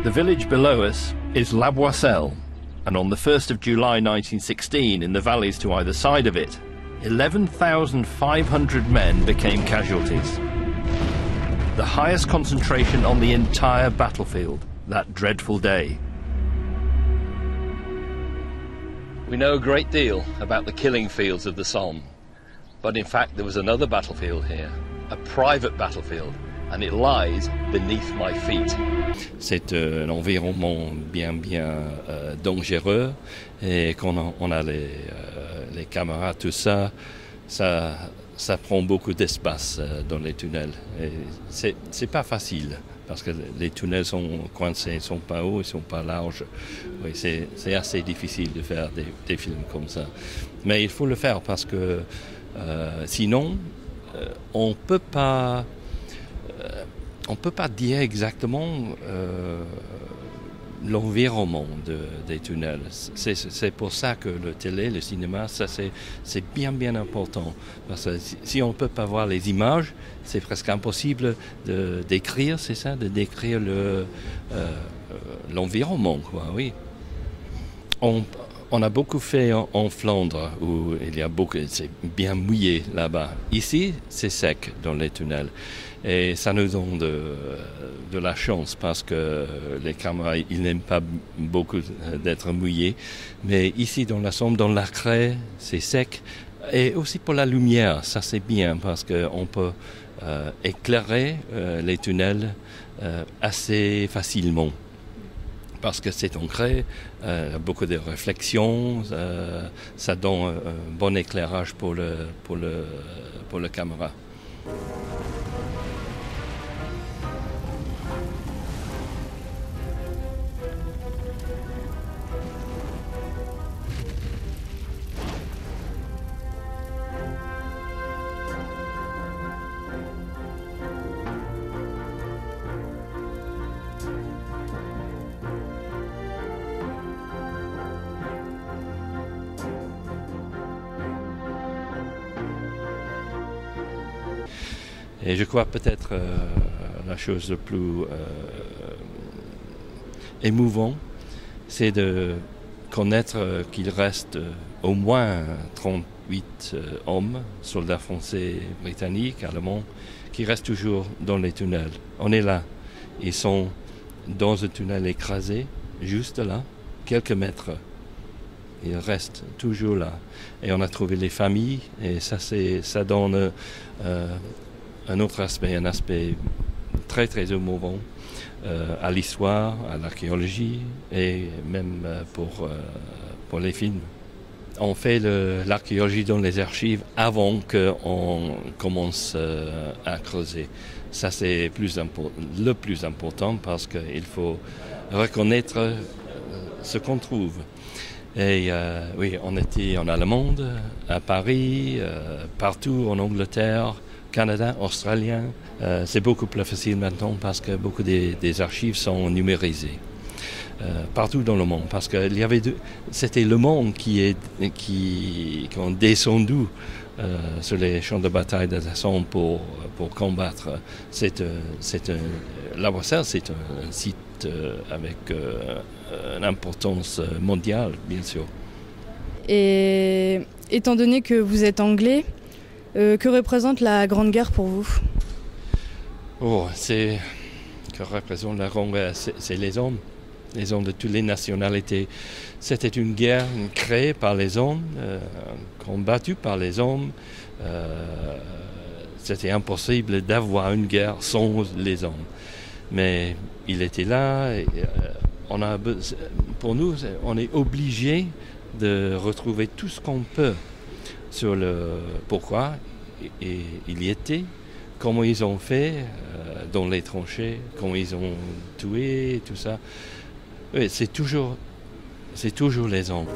The village below us is La Boisselle, and on the 1st of July 1916, in the valleys to either side of it, 11,500 men became casualties. The highest concentration on the entire battlefield that dreadful day. We know a great deal about the killing fields of the Somme, but in fact there was another battlefield here, a private battlefield, and it lies beneath my feet. C'est un environnement bien dangereux, et quand on a les caméras, tout ça, ça prend beaucoup d'espace dans les tunnels. C'est pas facile parce que les tunnels sont coincés, ils sont pas hauts, ils sont pas larges. Oui, c'est assez difficile de faire des films comme ça. Mais il faut le faire parce que sinon, on peut pas dire exactement l'environnement des tunnels. C'est pour ça que le cinéma, ça c'est bien important. Parce que si on ne peut pas voir les images, c'est presque impossible de décrire, c'est ça, de décrire l'environnement, quoi, oui. On a beaucoup fait en Flandre, où c'est bien mouillé là-bas. Ici, c'est sec dans les tunnels. Et ça nous donne de la chance parce que les caméras, ils n'aiment pas beaucoup d'être mouillés. Mais ici, dans la Somme, dans la craie, c'est sec. Et aussi pour la lumière, ça c'est bien parce qu'on peut éclairer les tunnels assez facilement. Parce que c'est en craie, beaucoup de réflexions, ça donne un bon éclairage pour le caméra. Et je crois peut-être la chose la plus émouvante, c'est de connaître qu'il reste au moins 38 hommes, soldats français, britanniques, allemands, qui restent toujours dans les tunnels. On est là. Ils sont dans un tunnel écrasé, juste là, quelques mètres. Ils restent toujours là. Et on a trouvé les familles, et ça donne un autre aspect, un aspect très émouvant à l'histoire, à l'archéologie et même pour les films. On fait l'archéologie dans les archives avant qu'on commence à creuser. Ça c'est le plus important parce qu'il faut reconnaître ce qu'on trouve. Et oui, on était en Allemagne, à Paris, partout en Angleterre, Canada, Australien. C'est beaucoup plus facile maintenant parce que beaucoup des archives sont numérisées. Partout dans le monde, parce que c'était le monde qui ont descendu sur les champs de bataille de la Somme pour combattre. La Boisselle, c'est un site avec une importance mondiale, bien sûr. Et étant donné que vous êtes anglais, que représente la Grande Guerre pour vous? Que représente la Grande Guerre, c'est les hommes de toutes les nationalités. C'était une guerre créée par les hommes, combattue par les hommes. C'était impossible d'avoir une guerre sans les hommes. Mais il était là. Et, pour nous, on est obligé de retrouver tout ce qu'on peut sur le pourquoi il y était, comment ils ont fait dans les tranchées, comment ils ont tué, tout ça. Oui, c'est toujours les hommes.